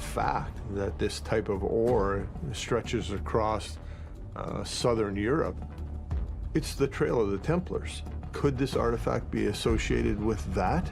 fact that this type of ore stretches across southern Europe. It's the Trail of the Templars. Could this artifact be associated with that?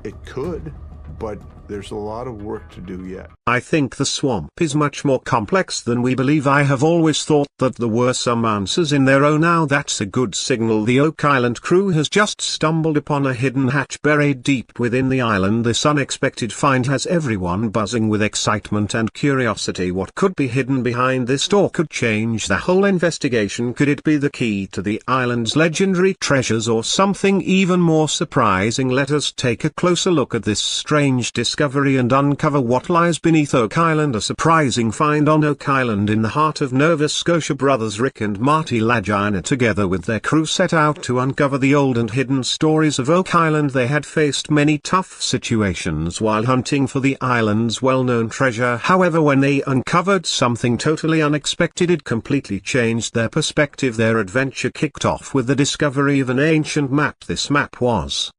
It could, but there's a lot of work to do yet. I think the swamp is much more complex than we believe. I have always thought that there were some answers in there. Oh, now that's a good signal. The Oak Island crew has just stumbled upon a hidden hatch buried deep within the island. This unexpected find has everyone buzzing with excitement and curiosity. What could be hidden behind this door could change the whole investigation. Could it be the key to the island's legendary treasures, or something even more surprising? Let us take a closer look at this strange discovery and uncover what lies beneath Oak Island. A surprising find on Oak Island in the heart of Nova Scotia. Brothers Rick and Marty Lagina, together with their crew, set out to uncover the old and hidden stories of Oak Island. They had faced many tough situations while hunting for the island's well-known treasure. However, when they uncovered something totally unexpected, it completely changed their perspective. Their adventure kicked off with the discovery of an ancient map. This map was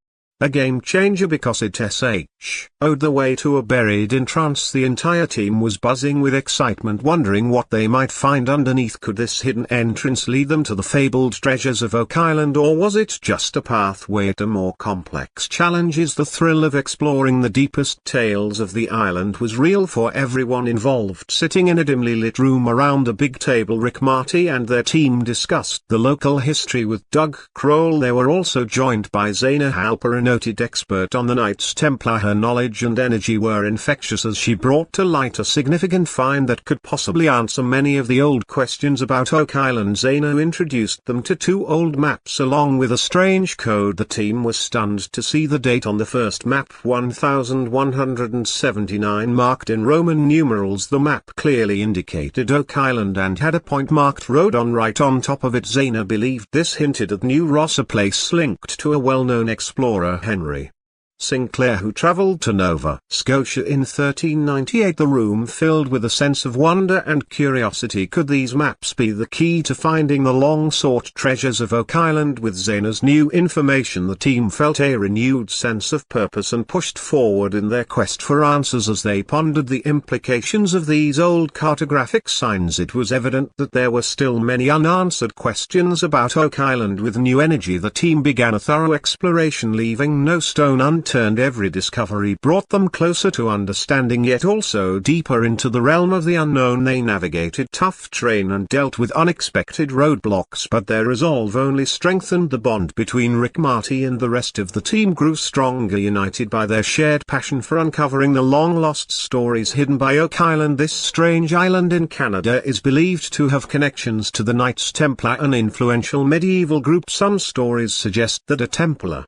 a game changer because it showed the way to a buried entrance. The entire team was buzzing with excitement, wondering what they might find underneath. Could this hidden entrance lead them to the fabled treasures of Oak Island, or was it just a pathway to more complex challenges? The thrill of exploring the deepest tales of the island was real for everyone involved. Sitting in a dimly lit room around a big table, Rick, Marty and their team discussed the local history with Doug Kroll. They were also joined by Zaina Halper, a noted expert on the Knights Templar. Her knowledge and energy were infectious as she brought to light a significant find that could possibly answer many of the old questions about Oak Island. Zaina introduced them to two old maps along with a strange code. The team was stunned to see the date on the first map, 1179, marked in Roman numerals. The map clearly indicated Oak Island and had a point marked road on right on top of it. Zaina believed this hinted at New Ross, a place linked to a well-known explorer, Henry Sinclair, who traveled to Nova Scotia in 1398. The room filled with a sense of wonder and curiosity. Could these maps be the key to finding the long-sought treasures of Oak Island? With Zaina's new information, the team felt a renewed sense of purpose and pushed forward in their quest for answers. As they pondered the implications of these old cartographic signs, it was evident that there were still many unanswered questions about Oak Island. With new energy, the team began a thorough exploration, leaving no stone unturned. Every discovery brought them closer to understanding, yet also deeper into the realm of the unknown. They navigated tough terrain and dealt with unexpected roadblocks, but their resolve only strengthened. The bond between Rick, Marty and the rest of the team grew stronger, united by their shared passion for uncovering the long-lost stories hidden by Oak Island. This strange island in Canada is believed to have connections to the Knights Templar, an influential medieval group. Some stories suggest that a Templar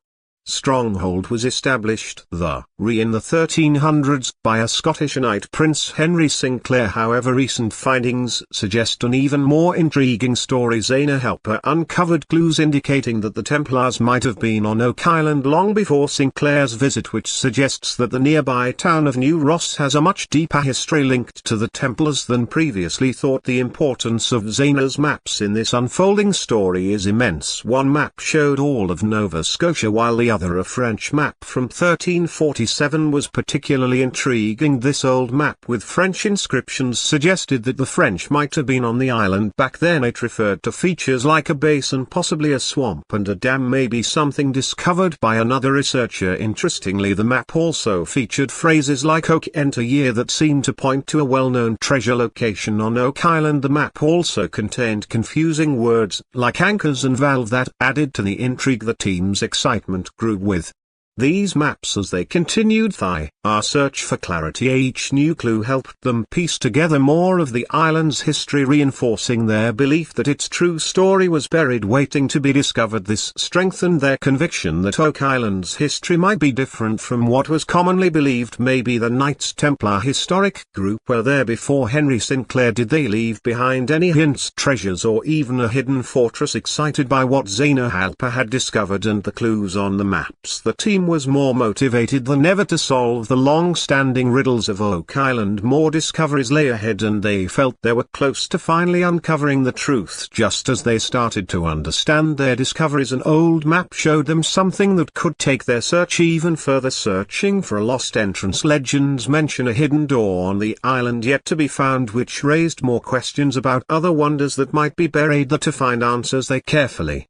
stronghold was established in the 1300s by a Scottish knight, Prince Henry Sinclair. However, recent findings suggest an even more intriguing story. Zaina Halper uncovered clues indicating that the Templars might have been on Oak Island long before Sinclair's visit, which suggests that the nearby town of New Ross has a much deeper history linked to the Templars than previously thought. The importance of Zaina's maps in this unfolding story is immense. One map showed all of Nova Scotia, while the other, a French map from 1347, was particularly intriguing. This old map with French inscriptions suggested that the French might have been on the island back then. It referred to features like a basin, possibly a swamp, and a dam, maybe something discovered by another researcher. Interestingly, the map also featured phrases like Oak Enter Year that seemed to point to a well-known treasure location on Oak Island. The map also contained confusing words like anchors and valve that added to the intrigue. The team's excitement grew with these maps as they continued our search for clarity. Each new clue helped them piece together more of the island's history, reinforcing their belief that its true story was buried, waiting to be discovered. This strengthened their conviction that Oak Island's history might be different from what was commonly believed. Maybe the Knights Templar historic group were there before Henry Sinclair. Did they leave behind any hints, treasures, or even a hidden fortress? Excited by what Zaina Halper had discovered and the clues on the maps, the team was more motivated than ever to solve the long-standing riddles of Oak Island. More discoveries lay ahead, and they felt they were close to finally uncovering the truth. Just as they started to understand their discoveries, an old map showed them something that could take their search even further. Searching for a lost entrance. Legends mention a hidden door on the island yet to be found, which raised more questions about other wonders that might be buried there. To find answers, they carefully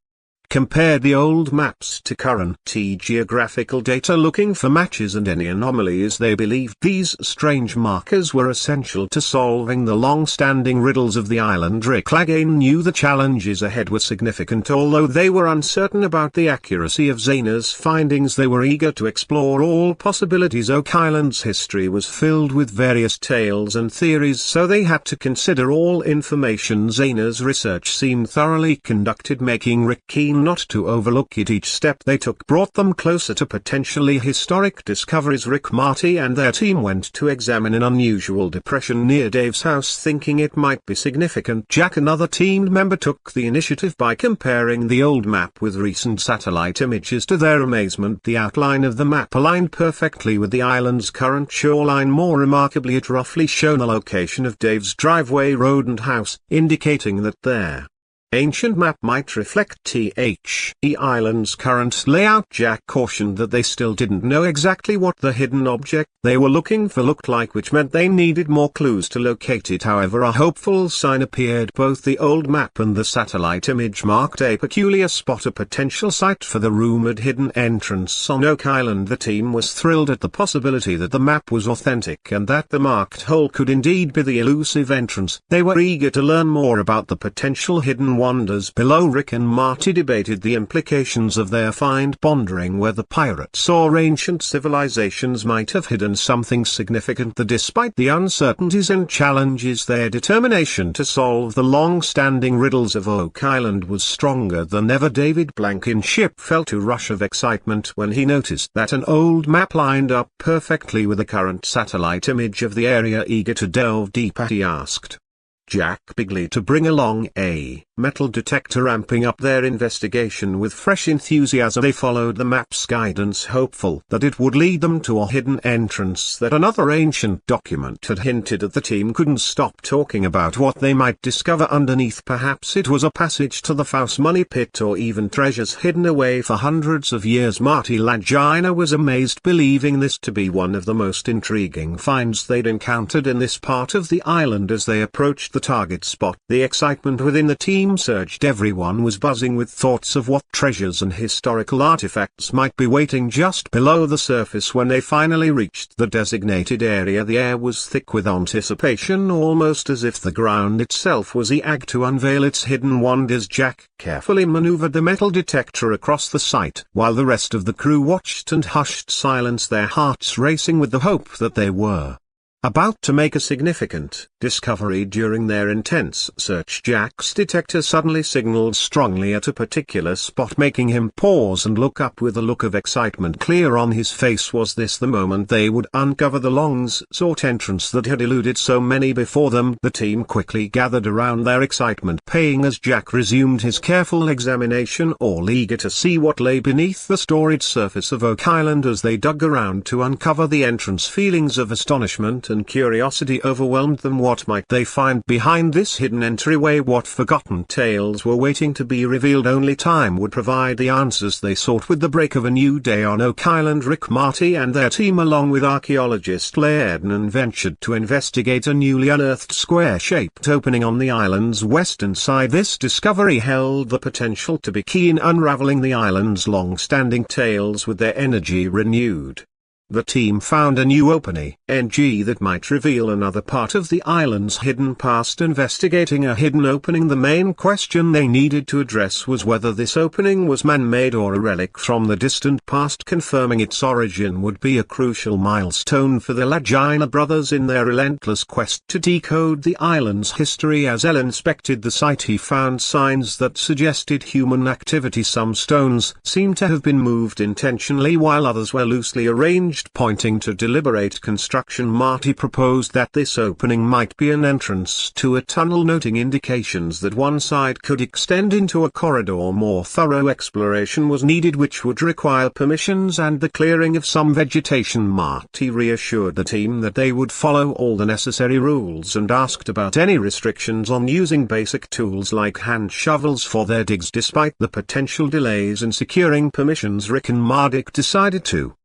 compared the old maps to current geographical data, looking for matches and any anomalies. They believed these strange markers were essential to solving the long-standing riddles of the island. Rick Lagina knew the challenges ahead were significant. Although they were uncertain about the accuracy of Zaina's findings, they were eager to explore all possibilities. Oak Island's history was filled with various tales and theories, so they had to consider all information. Zaina's research seemed thoroughly conducted, making Rick keen not to overlook it. Each step they took brought them closer to potentially historic discoveries. Rick, Marty and their team went to examine an unusual depression near Dave's house, thinking it might be significant. Jack, another team member, took the initiative by comparing the old map with recent satellite images. To their amazement, the outline of the map aligned perfectly with the island's current shoreline. More remarkably, it roughly showed the location of Dave's driveway, road and house, indicating that their ancient map might reflect the island's current layout. Jack cautioned that they still didn't know exactly what the hidden object they were looking for looked like, which meant they needed more clues to locate it. However, a hopeful sign appeared. Both the old map and the satellite image marked a peculiar spot, a potential site for the rumored hidden entrance on Oak Island. The team was thrilled at the possibility that the map was authentic and that the marked hole could indeed be the elusive entrance. They were eager to learn more about the potential hidden wonders below. Rick and Marty debated the implications of their find, pondering whether pirates or ancient civilizations might have hidden something significant. Despite the uncertainties and challenges, their determination to solve the long-standing riddles of Oak Island was stronger than ever. David Blankenship felt a rush of excitement when he noticed that an old map lined up perfectly with the current satellite image of the area. Eager to delve deeper, he asked Jack Bigley to bring along a metal detector, ramping up their investigation with fresh enthusiasm. They followed the map's guidance, hopeful that it would lead them to a hidden entrance that another ancient document had hinted at. The team couldn't stop talking about what they might discover underneath. Perhaps it was a passage to the Faust money pit, or even treasures hidden away for hundreds of years. Marty Lagina was amazed, believing this to be one of the most intriguing finds they'd encountered in this part of the island. As they approached the target spot, the excitement within the team surged. Everyone was buzzing with thoughts of what treasures and historical artifacts might be waiting just below the surface. When they finally reached the designated area, the air was thick with anticipation, almost as if the ground itself was eager to unveil its hidden wonders. Jack carefully maneuvered the metal detector across the site, while the rest of the crew watched in hushed silence, their hearts racing with the hope that they were about to make a significant discovery. During their intense search, Jack's detector suddenly signaled strongly at a particular spot, making him pause and look up with a look of excitement clear on his face. Was this the moment they would uncover the long-sought entrance that had eluded so many before them? The team quickly gathered around, their excitement paying as Jack resumed his careful examination, all eager to see what lay beneath the storied surface of Oak Island. As they dug around to uncover the entrance, feelings of astonishment and curiosity overwhelmed them. What might they find behind this hidden entryway? What forgotten tales were waiting to be revealed? Only time would provide the answers they sought. With the break of a new day on Oak Island, Rick, Marty and their team, along with archaeologist Lairden, ventured to investigate a newly unearthed square-shaped opening on the island's western side. This discovery held the potential to be key in unraveling the island's long-standing tales. With their energy renewed, the team found a new opening that might reveal another part of the island's hidden past. Investigating a hidden opening, the main question they needed to address was whether this opening was man-made or a relic from the distant past. Confirming its origin would be a crucial milestone for the Lagina brothers in their relentless quest to decode the island's history. As El inspected the site, he found signs that suggested human activity. Some stones seemed to have been moved intentionally, while others were loosely arranged acknowledged. Pointing to deliberate construction, Marty proposed that this opening might be an entrance to a tunnel, noting indications that one side could extend into a corridor. More thorough exploration was needed, which would require permissions and the clearing of some vegetation. Marty reassured the team that they would follow all the necessary rules and asked about any restrictions on using basic tools like hand shovels for their digs. Despite the potential delays in securing permissions, Rick and Marty decided to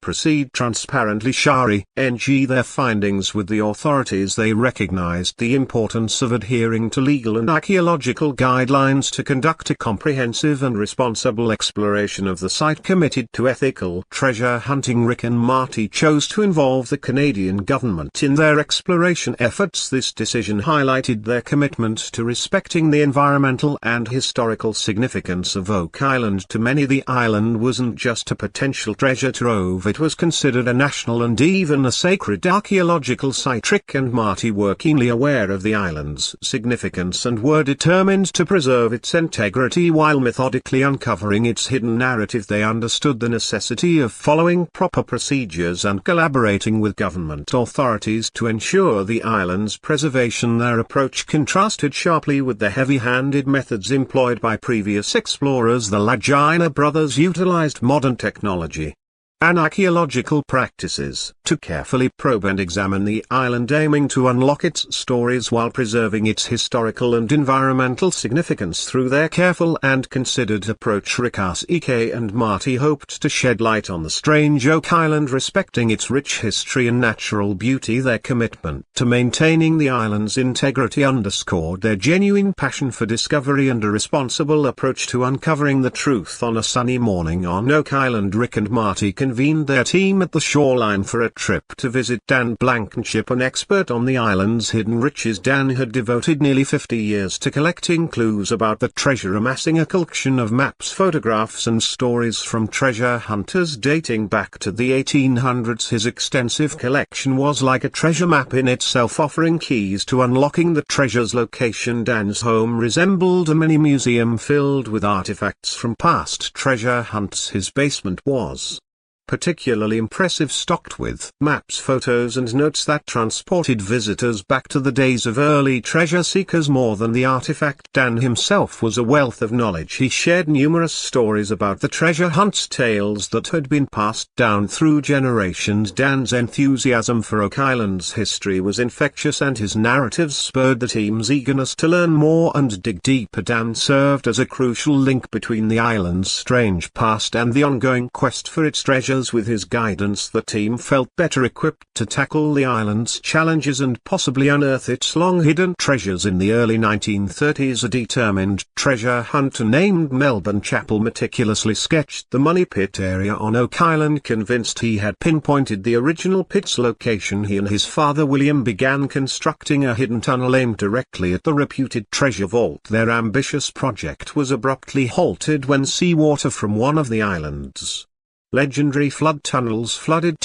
proceed transparently, sharing their findings with the authorities. They recognized the importance of adhering to legal and archaeological guidelines to conduct a comprehensive and responsible exploration of the site. Committed to ethical treasure hunting, Rick and Marty chose to involve the Canadian government in their exploration efforts. This decision highlighted their commitment to respecting the environmental and historical significance of Oak Island. To many, the island wasn't just a potential treasure trove, it was considered a national and even a sacred archaeological site. Rick and Marty were keenly aware of the island's significance and were determined to preserve its integrity while methodically uncovering its hidden narrative. They understood the necessity of following proper procedures and collaborating with government authorities to ensure the island's preservation. Their approach contrasted sharply with the heavy-handed methods employed by previous explorers. The Lagina brothers utilized modern technology and archaeological practices to carefully probe and examine the island, aiming to unlock its stories while preserving its historical and environmental significance. Through their careful and considered approach, Rick and Marty hoped to shed light on the strange Oak Island, respecting its rich history and natural beauty. Their commitment to maintaining the island's integrity underscored their genuine passion for discovery and a responsible approach to uncovering the truth. On a sunny morning on Oak Island, Rick and Marty convened their team at the shoreline for a trip to visit Dan Blankenship, an expert on the island's hidden riches. Dan had devoted nearly 50 years to collecting clues about the treasure, amassing a collection of maps, photographs and stories from treasure hunters dating back to the 1800s. His extensive collection was like a treasure map in itself, offering keys to unlocking the treasure's location. Dan's home resembled a mini museum filled with artifacts from past treasure hunts. His basement was particularly impressive, stocked with maps, photos and notes that transported visitors back to the days of early treasure seekers. More than the artifact, Dan himself was a wealth of knowledge. He shared numerous stories about the treasure hunts, tales that had been passed down through generations. Dan's enthusiasm for Oak Island's history was infectious, and his narratives spurred the team's eagerness to learn more and dig deeper. Dan served as a crucial link between the island's strange past and the ongoing quest for its treasure. With his guidance, the team felt better equipped to tackle the island's challenges and possibly unearth its long-hidden treasures. In the early 1930s, a determined treasure hunter named Melbourne Chappell meticulously sketched the Money Pit area on Oak Island. Convinced he had pinpointed the original pit's location, he and his father William began constructing a hidden tunnel aimed directly at the reputed treasure vault. Their ambitious project was abruptly halted when seawater from one of the island's legendary flood tunnels flooded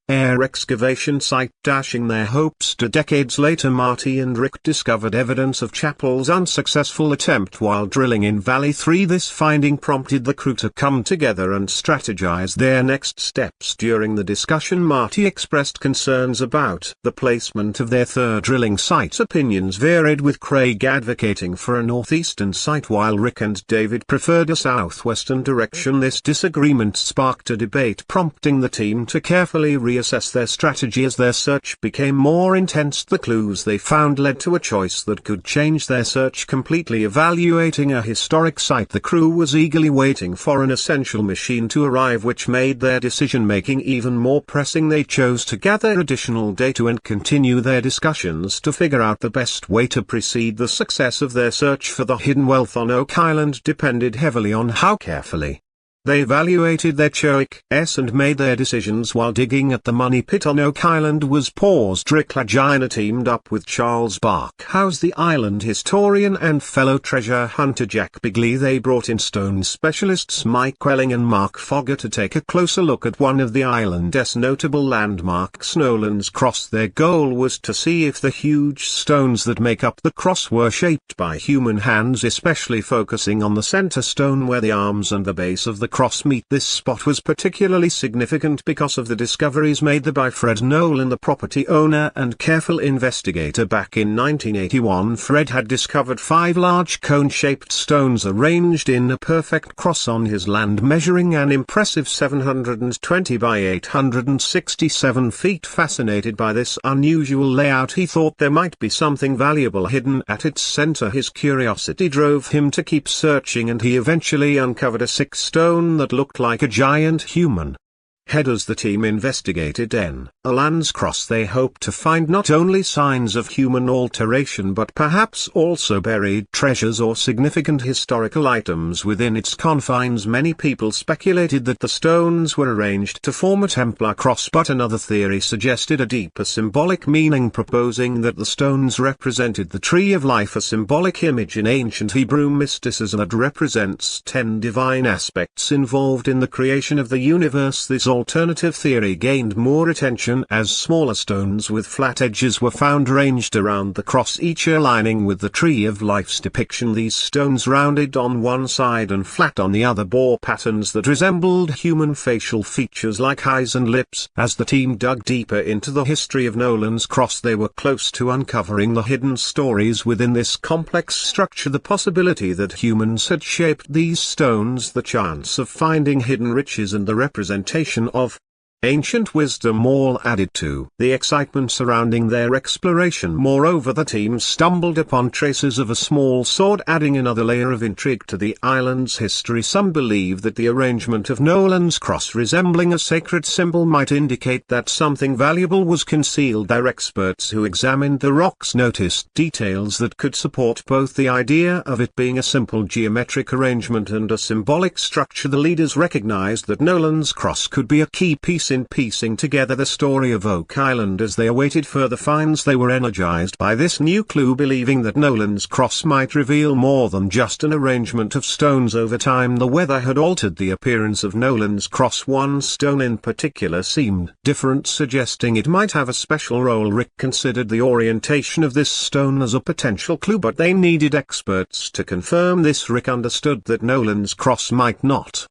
air excavation site, dashing their hopes to decades later. Marty and Rick discovered evidence of Chappell's unsuccessful attempt while drilling in Valley 3. This finding prompted the crew to come together and strategize their next steps. During the discussion, Marty expressed concerns about the placement of their third drilling site. Opinions varied, with Craig advocating for a northeastern site while Rick and David preferred a southwestern direction. This disagreement sparked a debate, prompting the team to carefully reassess their strategy. As their search became more intense, the clues they found led to a choice that could change their search completely. Evaluating a historic site, the crew was eagerly waiting for an essential machine to arrive, which made their decision-making even more pressing. They chose to gather additional data and continue their discussions to figure out the best way to proceed. The success of their search for the hidden wealth on Oak Island depended heavily on how carefully they evaluated their choices and made their decisions while digging. At the Money Pit on Oak Island was paused. Rick Lagina teamed up with Charles Barkhouse, the island historian, and fellow treasure hunter Jack Bigley. They brought in stone specialists Mike Welling and Mark Fogger to take a closer look at one of the island's notable landmarks, Nolan's Cross. Their goal was to see if the huge stones that make up the cross were shaped by human hands, especially focusing on the center stone where the arms and the base of the cross meet. This spot was particularly significant because of the discoveries made there by Fred Nolan, the property owner and careful investigator. Back in 1981, Fred had discovered 5 large cone-shaped stones arranged in a perfect cross on his land, measuring an impressive 720 by 867 feet. Fascinated by this unusual layout, he thought there might be something valuable hidden at its center. His curiosity drove him to keep searching, and he eventually uncovered a 6 stone that looked like a giant human head. As the team investigated Nolan's cross, they hoped to find not only signs of human alteration but perhaps also buried treasures or significant historical items within its confines. Many people speculated that the stones were arranged to form a Templar cross, but another theory suggested a deeper symbolic meaning, proposing that the stones represented the tree of life, a symbolic image in ancient Hebrew mysticism that represents 10 divine aspects involved in the creation of the universe. This alternative theory gained more attention as smaller stones with flat edges were found ranged around the cross, each aligning with the tree of life's depiction. These stones, rounded on one side and flat on the other, bore patterns that resembled human facial features like eyes and lips. As the team dug deeper into the history of Nolan's cross, they were close to uncovering the hidden stories within this complex structure. The possibility that humans had shaped these stones, the chance of finding hidden riches, and the representation of ancient wisdom all added to the excitement surrounding their exploration. Moreover, the team stumbled upon traces of a small sword, adding another layer of intrigue to the island's history. Some believe that the arrangement of Nolan's cross resembling a sacred symbol might indicate that something valuable was concealed there. Experts who examined the rocks noticed details that could support both the idea of it being a simple geometric arrangement and a symbolic structure. The leaders recognized that Nolan's cross could be a key piece in piecing together the story of Oak Island. As they awaited further finds, they were energized by this new clue, believing that Nolan's cross might reveal more than just an arrangement of stones. Over time, the weather had altered the appearance of Nolan's cross. One stone in particular seemed different, suggesting it might have a special role. Rick considered the orientation of this stone as a potential clue, but they needed experts to confirm this. Rick understood that Nolan's cross might not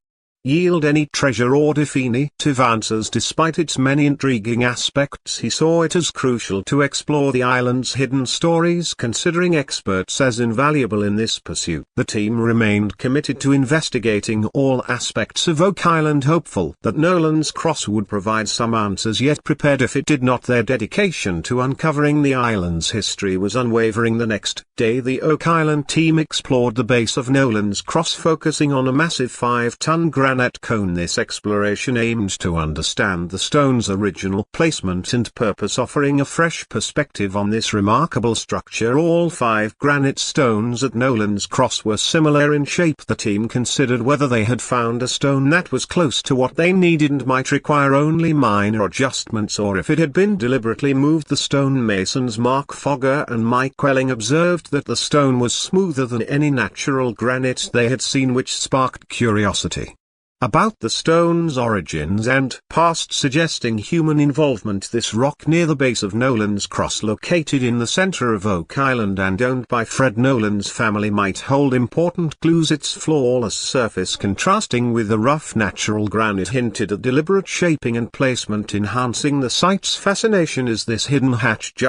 yield any treasure or definitive answers. Despite its many intriguing aspects, he saw it as crucial to explore the island's hidden stories, considering experts as invaluable in this pursuit. The team remained committed to investigating all aspects of Oak Island, hopeful that Nolan's cross would provide some answers, yet prepared if it did not. Their dedication to uncovering the island's history was unwavering. The next day, the Oak Island team explored the base of Nolan's cross, focusing on a massive 5-ton granite cone. This exploration aimed to understand the stone's original placement and purpose, offering a fresh perspective on this remarkable structure. All 5 granite stones at Nolan's cross were similar in shape. The team considered whether they had found a stone that was close to what they needed and might require only minor adjustments, or if it had been deliberately moved. The stonemasons Mark Fogger and Mike Welling observed that the stone was smoother than any natural granite they had seen, which sparked curiosity about the stone's origins and past, suggesting human involvement. This rock near the base of Nolan's cross, located in the center of Oak Island and owned by Fred Nolan's family, might hold important clues. Its flawless surface, contrasting with the rough natural granite, hinted at deliberate shaping and placement, enhancing the site's fascination. Is this hidden hatch just